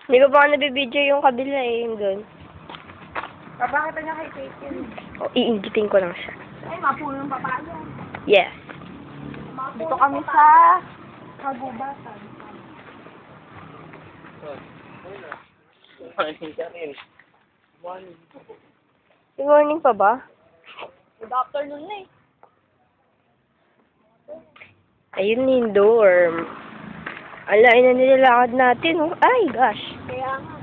Hindi ko pa nga nabibidyo yung kabila eh, yung doon. Papakita niya kay Kate yun. O, iingitin ko lang siya. Ay, mapuno ng papaya. Yes. Dito kami sa Kagubatan. Good morning pa ba? Good afternoon na eh. Ayun yung dorm. Alain na nilalakad natin. Oh. Ay, gosh. Kaya nga.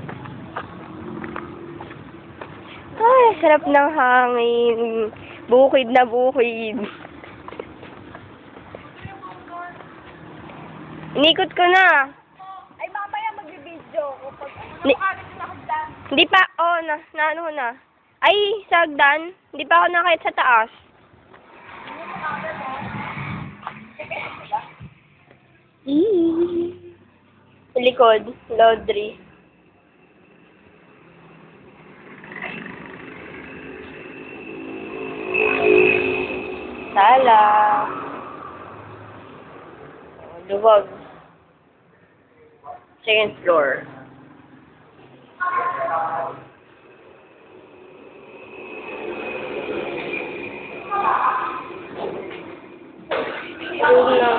Ay, sarap ng hangin. Bukid na bukid. Inikot ko na. Ay, mamaya magbibideo ko. Pag Ni- nakakit na ako dyan. Hindi pa, oh, na ano na. Ay, sa hagdan. Hindi pa ako nakait sa taas. Sa likod, laundry. Sala. Luwag. Second floor. Room na